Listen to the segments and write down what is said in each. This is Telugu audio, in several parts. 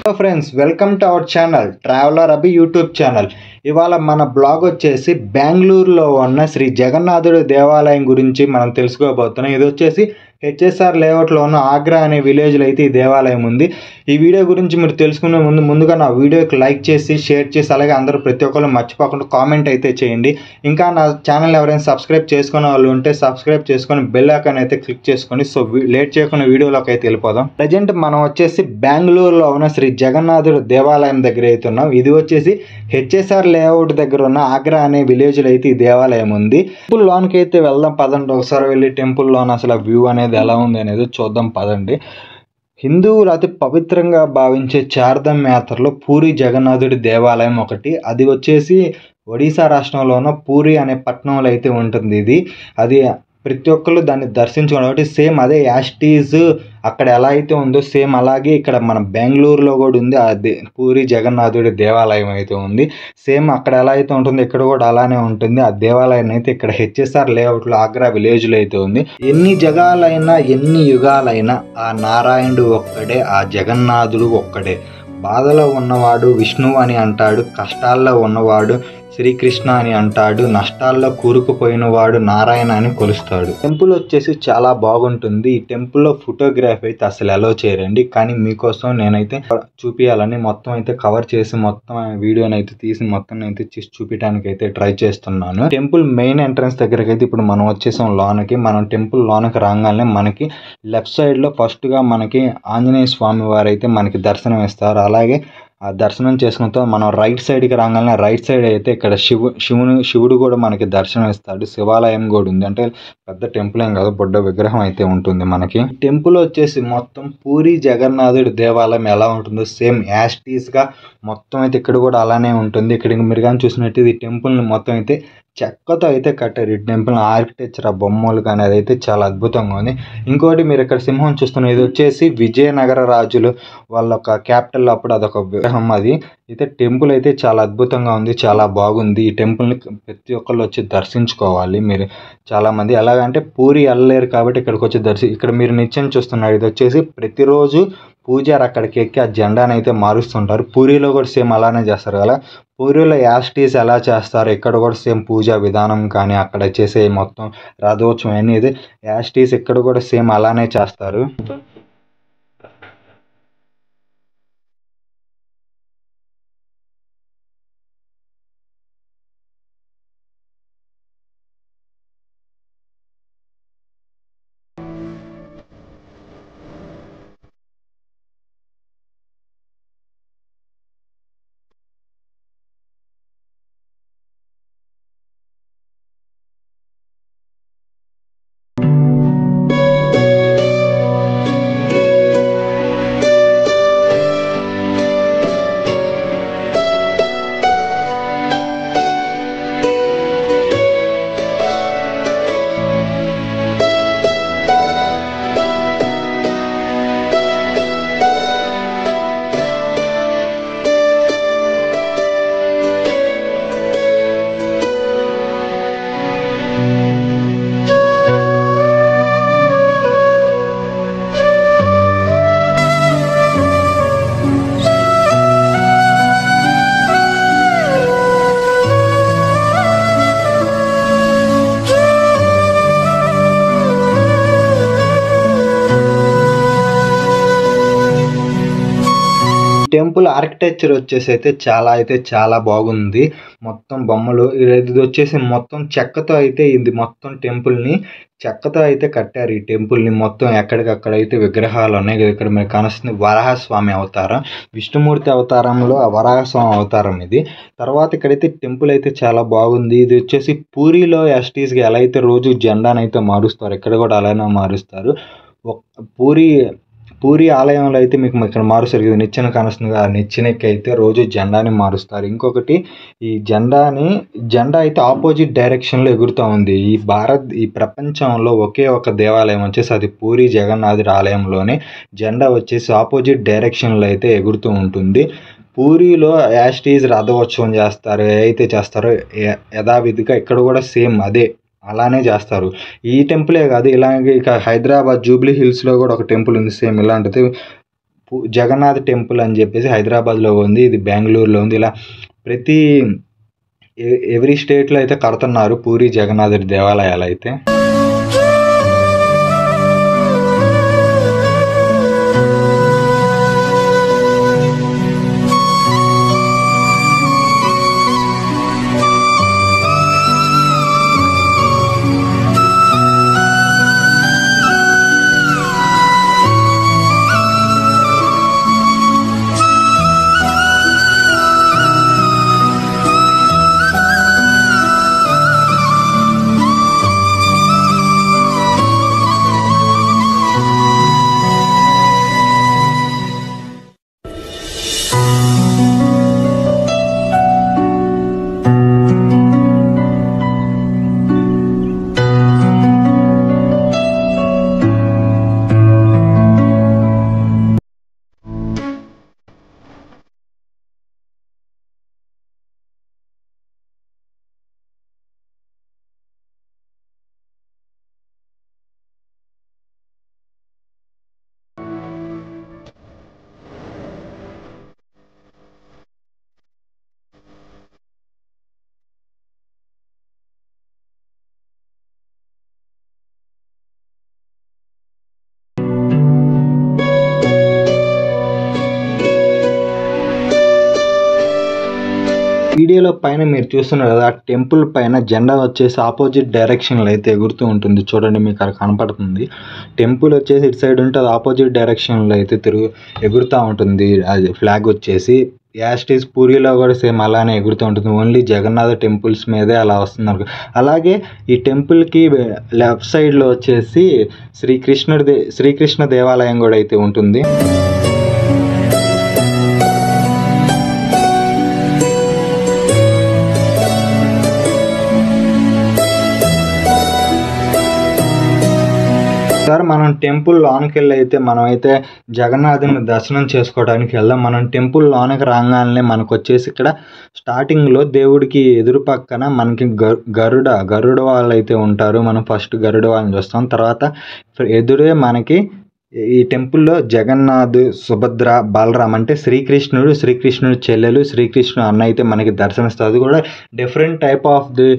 Hello friends, welcome to our channel traveller Abhi YouTube channel. ఇవాళ మన బ్లాగ్ వచ్చేసి బెంగళూరులో ఉన్న శ్రీ జగన్నాథుడి దేవాలయం గురించి మనం తెలుసుకోబోతున్నాం. ఇది వచ్చేసి హెచ్ఎస్ఆర్ లేఅవుట్లో ఉన్న ఆగ్రా అనే విలేజ్లో అయితే ఈ దేవాలయం ఉంది. ఈ వీడియో గురించి మీరు తెలుసుకునే ముందుగా నా వీడియోకి లైక్ చేసి షేర్ చేసి అలాగే అందరూ ప్రతి ఒక్కరు మర్చిపోకుండా కామెంట్ అయితే చేయండి. ఇంకా నా ఛానల్ ఎవరైనా సబ్స్క్రైబ్ చేసుకునే వాళ్ళు ఉంటే సబ్స్క్రైబ్ చేసుకొని బెల్ ఐకాన్ అయితే క్లిక్ చేసుకొని సో లేట్ చేయకుండా వీడియోలోకి అయితే వెళ్ళిపోదాం. ప్రజెంట్ మనం వచ్చేసి బెంగళూరులో ఉన్న శ్రీ జగన్నాథుడి దేవాలయం దగ్గర అయితే ఉన్నాం. ఇది వచ్చేసి హెచ్ఎస్ఆర్ లేఅవుట్ దగ్గర ఉన్న ఆగ్రా అనే విలేజ్లో అయితే ఈ దేవాలయం ఉంది. టెంపుల్ లోనికి అయితే వెళ్దాం పదండి. ఒకసారి వెళ్ళి టెంపుల్ లోన్ అసలు వ్యూ అనేది ఎలా ఉంది అనేది చూద్దాం పదండి. హిందువులు అతి పవిత్రంగా భావించే చార్ధామ్ యాత్రలో పూరి జగన్నాథుడి దేవాలయం ఒకటి. అది వచ్చేసి ఒడిశా రాష్ట్రంలో ఉన్న పూరి అనే పట్టణంలో అయితే ఉంటుంది. అది ప్రతి ఒక్కరు దాన్ని దర్శించుకోవడం కాబట్టి సేమ్ అదే యాస్టీజ్ అక్కడ ఎలా అయితే ఉందో సేమ్ అలాగే ఇక్కడ మన బెంగళూరులో కూడా ఉంది. అది పూరి జగన్నాథుడి దేవాలయం అయితే ఉంది. సేమ్ అక్కడ ఎలా అయితే ఉంటుందో ఇక్కడ కూడా అలానే ఉంటుంది. ఆ దేవాలయం అయితే ఇక్కడ హెచ్ఎస్ఆర్ లేఅవుట్లో ఆగ్రా విలేజ్లో అయితే ఉంది. ఎన్ని జగాలైనా ఎన్ని యుగాలైనా ఆ నారాయణుడు ఒక్కడే, ఆ జగన్నాథుడు ఒక్కడే. బాధలో ఉన్నవాడు విష్ణువు అని అంటాడు, కష్టాల్లో ఉన్నవాడు శ్రీకృష్ణ అని అంటాడు, నష్టాల్లో కూరుకుపోయిన వాడు నారాయణ అని కొలుస్తాడు. టెంపుల్ వచ్చేసి చాలా బాగుంటుంది. ఈ టెంపుల్లో ఫోటోగ్రఫీ అయితే అసలు అలో చేయరండి, కానీ మీకోసం నేనైతే చూపించాలని మొత్తం అయితే కవర్ చేసి మొత్తం వీడియోని అయితే తీసి మొత్తం అయితే చూపించడానికి అయితే ట్రై చేస్తున్నాను. టెంపుల్ మెయిన్ ఎంట్రన్స్ దగ్గరకి అయితే ఇప్పుడు మనం వచ్చేసాం లోనకి. మనం టెంపుల్ లోనకి రాగానే మనకి లెఫ్ట్ సైడ్లో ఫస్ట్గా మనకి ఆంజనేయ స్వామి వారు అయితే మనకి దర్శనం ఇస్తారు. అలాగే ఆ దర్శనం చేసుకున్న మనం రైట్ సైడ్కి రాగానే రైట్ సైడ్ అయితే ఇక్కడ శివుడు కూడా మనకి దర్శనం ఇస్తాడు. శివాలయం కూడా ఉంది. అంటే పెద్ద టెంపుల్ ఏం కాదు, బొడ్డ విగ్రహం అయితే ఉంటుంది మనకి. టెంపుల్ వచ్చేసి మొత్తం పూరి జగన్నాథుడి దేవాలయం ఎలా ఉంటుందో సేమ్ యాస్టీస్గా మొత్తం అయితే ఇక్కడ కూడా అలానే ఉంటుంది. ఇక్కడ మీరు కానీ చూసినట్టు ఈ టెంపుల్ని మొత్తం అయితే చెక్కతో అయితే కట్టారు. ఈ టెంపుల్ ఆర్కిటెక్చర్, ఆ బొమ్మలు కానీ అదైతే చాలా అద్భుతంగా ఉంది. ఇంకోటి మీరు ఇక్కడ సింహం చూస్తున్నారు, ఇది వచ్చేసి విజయనగర రాజులు వాళ్ళ ఒక క్యాపిటల్ అప్పుడు అదొక విగ్రహం. అది అయితే టెంపుల్ అయితే చాలా అద్భుతంగా ఉంది, చాలా బాగుంది. ఈ టెంపుల్ని ప్రతి ఒక్కళ్ళు వచ్చి దర్శించుకోవాలి. మీరు చాలామంది ఎలాగంటే పూరి వెళ్ళలేరు కాబట్టి ఇక్కడికి వచ్చి ఇక్కడ మీరు నిత్యం చూస్తున్నారు. ఇది వచ్చేసి ప్రతిరోజు పూజారి అక్కడికి ఎక్కి ఆ జెండాని అయితే మారుస్తుంటారు. పూరిలో కూడా సేమ్ అలానే చేస్తారు కదా. పూరిలో యాస్టీస్ ఎలా చేస్తారు ఇక్కడ కూడా సేమ్ పూజా విధానం కానీ అక్కడ చేసే మొత్తం రథోత్సవం అనేది యాస్టీస్ ఇక్కడ కూడా సేమ్ అలానే చేస్తారు. టెంపుల్ ఆర్కిటెక్చర్ వచ్చేసి అయితే చాలా బాగుంది. మొత్తం బొమ్మలు ఇది వచ్చేసి మొత్తం చెక్కతో అయితే ఇది మొత్తం టెంపుల్ని చెక్కతో అయితే కట్టారు. ఈ టెంపుల్ని మొత్తం ఎక్కడికక్కడ అయితే విగ్రహాలు ఉన్నాయి. ఇక్కడ మీరు కానొస్తుంది వరాహస్వామి అవతారం, విష్ణుమూర్తి అవతారంలో ఆ వరాహస్వామి అవతారం ఇది. తర్వాత ఇక్కడైతే టెంపుల్ అయితే చాలా బాగుంది. ఇది వచ్చేసి పూరిలో ఎస్టీస్కి ఎలా అయితే రోజు జెండానైతే మారుస్తారు ఇక్కడ కూడా అలానే మారుస్తారు. పూరి ఆలయంలో అయితే మీకు ఇక్కడ మారుస్తారు కదా, నిచ్చెన కానొస్తుంది. ఆ నిచ్చెనకి అయితే రోజు జెండాని మారుస్తారు. ఇంకొకటి ఈ జెండా అయితే ఆపోజిట్ డైరెక్షన్లో ఎగురుతూ ఉంది. ఈ ప్రపంచంలో ఒకే ఒక దేవాలయం వచ్చేసి అది పూరి జగన్నాథుడి ఆలయంలోనే జెండా వచ్చేసి ఆపోజిట్ డైరెక్షన్లో అయితే ఎగురుతూ ఉంటుంది. పూరిలో యాస్టీజ్ రథోత్సవం చేస్తారు, ఏదైతే చేస్తారో యథావిధిగా ఇక్కడ కూడా సేమ్ అదే అలానే చేస్తారు. ఈ టెంపులే కాదు, ఇలాగే ఇక హైదరాబాద్ జూబ్లీ హిల్స్లో కూడా ఒక టెంపుల్ ఉంది సేమ్ ఇలాంటిది. జగన్నాథ్ టెంపుల్ అని చెప్పేసి హైదరాబాద్లో ఉంది, ఇది బెంగళూరులో ఉంది. ఇలా ప్రతి ఎవ్రీ స్టేట్లో అయితే కడుతున్నారు పూరి జగన్నాథుడి దేవాలయాలు అయితే. వీడియోలో పైన మీరు చూస్తున్నారు కదా, టెంపుల్ పైన జెండా వచ్చేసి ఆపోజిట్ డైరెక్షన్లో అయితే ఎగురుతూ ఉంటుంది. చూడండి, మీకు అక్కడ కనపడుతుంది. టెంపుల్ వచ్చేసి ఇటు సైడ్ ఉంటే అది ఆపోజిట్ డైరెక్షన్లో అయితే ఎగురుతూ ఉంటుంది. అది ఫ్లాగ్ వచ్చేసి యాస్టీస్ పూరిలో కూడా సేమ్ అలానే ఎగురుతూ ఉంటుంది. ఓన్లీ జగన్నాథ టెంపుల్స్ మీదే అలా వస్తున్నారు. అలాగే ఈ టెంపుల్కి లెఫ్ట్ సైడ్లో వచ్చేసి శ్రీకృష్ణ దేవాలయం కూడా అయితే ఉంటుంది. సార్, మనం టెంపుల్ లోనికి వెళ్ళి అయితే మనమైతే జగన్నాథుని దర్శనం చేసుకోవడానికి వెళ్దాం. మనం టెంపుల్ లోనికి రాగానే మనకు వచ్చేసి ఇక్కడ స్టార్టింగ్లో దేవుడికి ఎదురు పక్కన మనకి గరుడ వాళ్ళు అయితే ఉంటారు. మనం ఫస్ట్ గరుడ వాళ్ళని చూస్తాం. తర్వాత ఎదురే మనకి ఈ టెంపుల్లో జగన్నాథ్, సుభద్ర, బలరాం అంటే శ్రీకృష్ణుడు చెల్లెలు, శ్రీకృష్ణుడు అన్న అయితే మనకి దర్శనమిస్తారు. అది కూడా డిఫరెంట్ టైప్ ఆఫ్ ది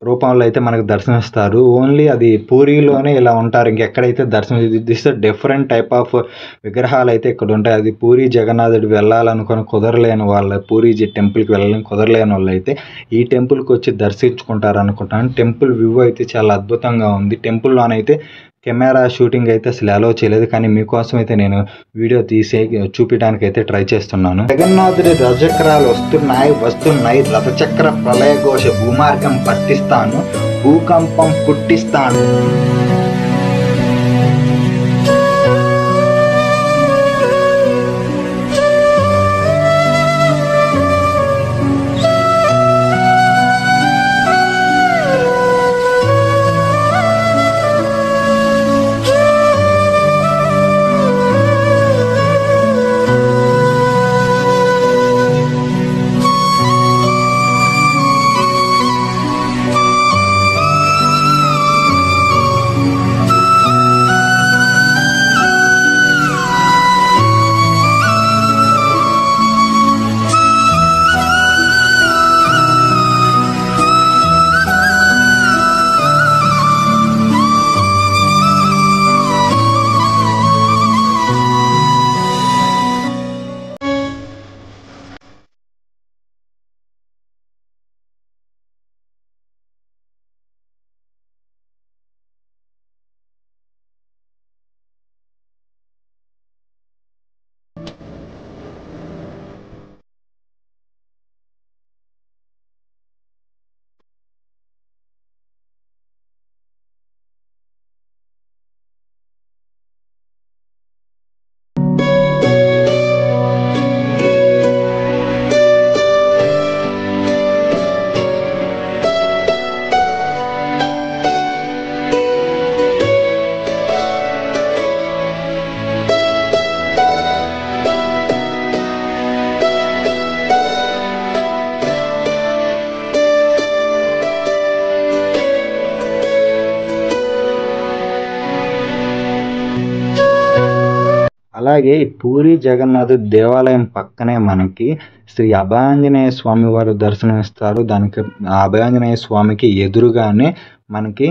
రూపంలో అయితే మనకు దర్శనమిస్తారు. ఓన్లీ అది పూరిలోనే ఇలా ఉంటారు, ఇంకెక్కడైతే దర్శనం దిస్ డిఫరెంట్ టైప్ ఆఫ్ విగ్రహాలు అయితే ఇక్కడ ఉంటాయి. అది పూరి జగన్నాథుడు వెళ్ళాలనుకొని కుదరలేని వాళ్ళు, పూరి టెంపుల్కి వెళ్ళాలని కుదరలేని వాళ్ళు అయితే ఈ టెంపుల్కి వచ్చి దర్శించుకుంటారు అనుకుంటాను. టెంపుల్ వ్యూ అయితే చాలా అద్భుతంగా ఉంది. టెంపుల్లోనైతే కెమెరా షూటింగ్ అయితే అసలు అలో చేయలేదు, కానీ మీకోసం అయితే నేను వీడియో తీసి చూపించడానికి అయితే ట్రై చేస్తున్నాను. జగన్నాథుడి రథచక్రాలు వస్తున్నాయి. రథచక్ర ప్రళయఘోష భూమార్గం పట్టిస్తాను, భూకంపం పుట్టిస్తాను. అలాగే ఈ పూరి జగన్నాథ్ దేవాలయం పక్కనే మనకి శ్రీ అభయాంజనేయ స్వామి వారు దర్శనమిస్తారు. దానికి ఆ అభయాంజనేయ స్వామికి ఎదురుగానే మనకి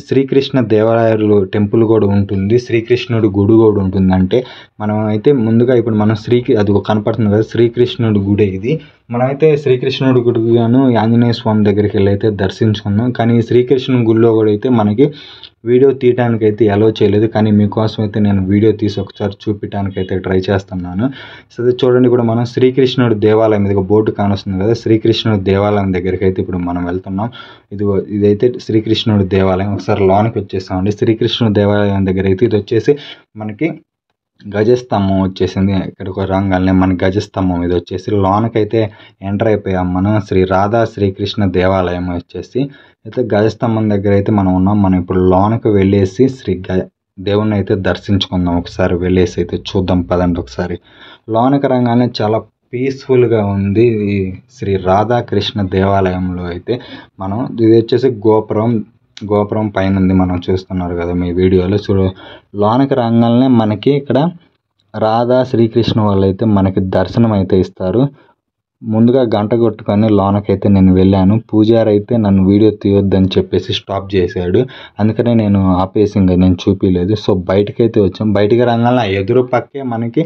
శ్రీకృష్ణ దేవాలయాలు టెంపుల్ కూడా ఉంటుంది. శ్రీకృష్ణుడు గుడి కూడా ఉంటుంది. అంటే మనం అయితే ముందుగా ఇప్పుడు మనం అది కనపడుతుంది కదా, శ్రీకృష్ణుడి గుడి ఇది. మనమైతే శ్రీకృష్ణుడి గుడిగాను ఆంజనేయ స్వామి దగ్గరికి వెళ్ళి అయితే దర్శించుకున్నాం. కానీ ఈ శ్రీకృష్ణుడి గుడిలో కూడా అయితే మనకి వీడియో తీయడానికి అయితే అలో చేయలేదు. కానీ మీకోసం అయితే నేను వీడియో తీసి ఒకసారి చూపించడానికి అయితే ట్రై చేస్తున్నాను. సో చూడండి, ఇప్పుడు మనం శ్రీకృష్ణుడి దేవాలయం మీద బోర్డు కానొస్తుంది కదా, శ్రీకృష్ణుడి దేవాలయం దగ్గరికి అయితే ఇప్పుడు మనం వెళ్తున్నాం. ఇదైతే శ్రీకృష్ణుడి దేవాలయం. ఒకసారి లోనికి వచ్చేసామండి. శ్రీకృష్ణుడి దేవాలయం దగ్గర అయితే ఇది వచ్చేసి మనకి గజస్తంభం వచ్చేసింది. ఇక్కడికి రాగానే మన గజస్తంభం ఇది వచ్చేసి లోనకైతే ఎంటర్ అయిపోయాం మనం. శ్రీకృష్ణ దేవాలయం వచ్చేసి అయితే గజస్తంభం దగ్గర అయితే మనం ఉన్నాం. మనం ఇప్పుడు లోనకు వెళ్ళేసి దేవుణ్ణి అయితే దర్శించుకుందాం. ఒకసారి వెళ్ళేసి అయితే చూద్దాం పదండి. ఒకసారి లోనకి రాగానే చాలా పీస్ఫుల్గా ఉంది ఈ శ్రీ రాధాకృష్ణ దేవాలయంలో అయితే. మనం ఇది వచ్చేసి గోపురం పైన ఉంది, మనం చూస్తున్నారు కదా మీ వీడియోలో. లోనకి రాగానే మనకి ఇక్కడ శ్రీకృష్ణ వాళ్ళు అయితే మనకి దర్శనం అయితే ఇస్తారు. ముందుగా గంట కొట్టుకొని లోనకైతే నేను వెళ్ళాను. పూజారి అయితే నన్ను వీడియో తీయొద్దని చెప్పేసి స్టాప్ చేశాడు. అందుకనే నేను ఆపేసి ఇంకా నేను చూపించలేదు. సో బయటకైతే వచ్చాం. బయటికి రాగానే ఎదురు పక్కే మనకి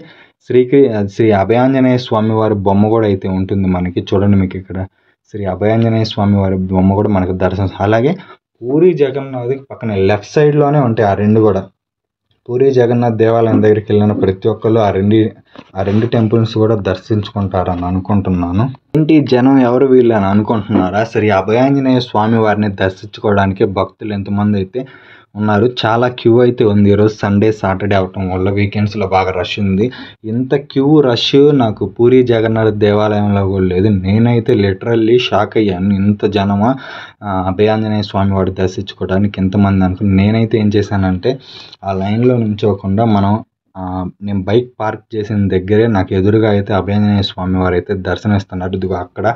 శ్రీ అభయాంజనేయ స్వామి వారి బొమ్మ కూడా అయితే ఉంటుంది మనకి. చూడండి, మీకు ఇక్కడ శ్రీ అభయాంజనేయ స్వామి వారి బొమ్మ కూడా మనకు దర్శనం. అలాగే పూరి జగన్నాథ్ పక్కన లెఫ్ట్ సైడ్లోనే ఉంటాయి ఆ రెండు కూడా. పూరి జగన్నాథ్ దేవాలయం దగ్గరికి వెళ్ళిన ప్రతి ఒక్కరు ఆ రెండు టెంపుల్స్ కూడా దర్శించుకుంటారని అనుకుంటున్నాను. ఏంటి జనం ఎవరు వీళ్ళు అని అనుకుంటున్నారా? శ్రీ అభయాంజనేయ స్వామి వారిని దర్శించుకోవడానికి భక్తులు ఎంతమంది అయితే ఉన్నారు. చాలా క్యూ అయితే ఉంది. ఈరోజు సండే సాటర్డే అవటం వల్ల వీకెండ్స్లో బాగా రష్ ఉంది. ఇంత రష్ నాకు పూరి జగన్నాథ్ దేవాలయంలో కూడా లేదు. నేనైతే లిటరల్లీ షాక్ అయ్యాను. ఇంత జనమా అభయాంజనేయ స్వామి వారు దర్శించుకోవడానికి ఎంతమంది అనుకుని. నేనైతే ఏం చేశానంటే ఆ లైన్లో నుంచోకుండా నేను బైక్ పార్క్ చేసిన దగ్గరే నాకు ఎదురుగా అయితే అభయాంజనేయ స్వామి వారు అయితే దర్శనమిస్తున్నారు. ఇదిగో అక్కడ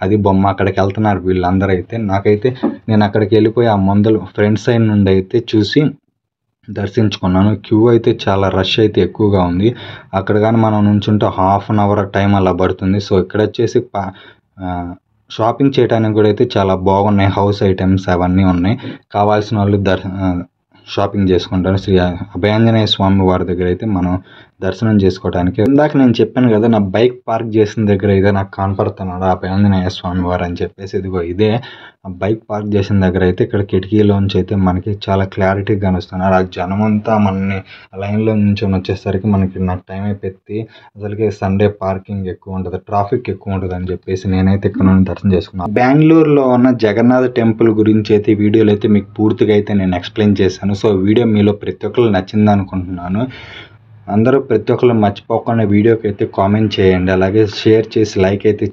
అది బొమ్మ, అక్కడికి వెళ్తున్నారు వీళ్ళందరూ అయితే. నేను అక్కడికి వెళ్ళిపోయి ఆ ముందలు ఫ్రంట్ సైడ్ నుండి అయితే చూసి దర్శించుకున్నాను. క్యూ అయితే చాలా రష్ అయితే ఎక్కువగా ఉంది. అక్కడ కానీ మనం నుంచుంటే ½ an hour టైం అలా పడుతుంది. సో ఇక్కడ వచ్చేసి షాపింగ్ చేయడానికి కూడా అయితే చాలా బాగున్నాయి. హౌస్ ఐటమ్స్ అవన్నీ ఉన్నాయి. కావాల్సిన వాళ్ళు షాపింగ్ చేసుకుంటారు. శ్రీ అభయాంజనేయ స్వామి వారి దగ్గర అయితే మనం దర్శనం చేసుకోవడానికి. ఇందాక నేను చెప్పాను కదా, నా బైక్ పార్క్ చేసిన దగ్గర ఇదే నాకు కనపడుతున్నాడు అభయాంజనేయ స్వామి వారు అని చెప్పేసి. ఇదే ఆ బైక్ పార్క్ చేసిన దగ్గర అయితే ఇక్కడ కిటికీలోంచి అయితే మనకి చాలా క్లారిటీగా కనిపిస్తున్నారు. ఆ జనం అంతా మనని లైన్లో నుంచి వచ్చేసరికి నాకు టైం అయిపోయింది. అసలుకి సండే పార్కింగ్ ఎక్కువ ఉంటుంది, ట్రాఫిక్ ఎక్కువ ఉంటుంది అని చెప్పేసి నేనైతే ఇక్కడ నుండి దర్శనం చేసుకున్నాను. బెంగళూరులో ఉన్న జగన్నాథ్ టెంపుల్ గురించి అయితే వీడియోలో అయితే మీకు పూర్తిగా అయితే నేను ఎక్స్ప్లెయిన్ చేశాను. సో వీడియో మీలో ప్రతి ఒక్కరు నచ్చింది అనుకుంటున్నాను. అందరూ ప్రతి ఒక్కరు మర్చిపోకుండా వీడియోకి అయితే కామెంట్ చేయండి. అలాగే షేర్ చేసి లైక్ అయితే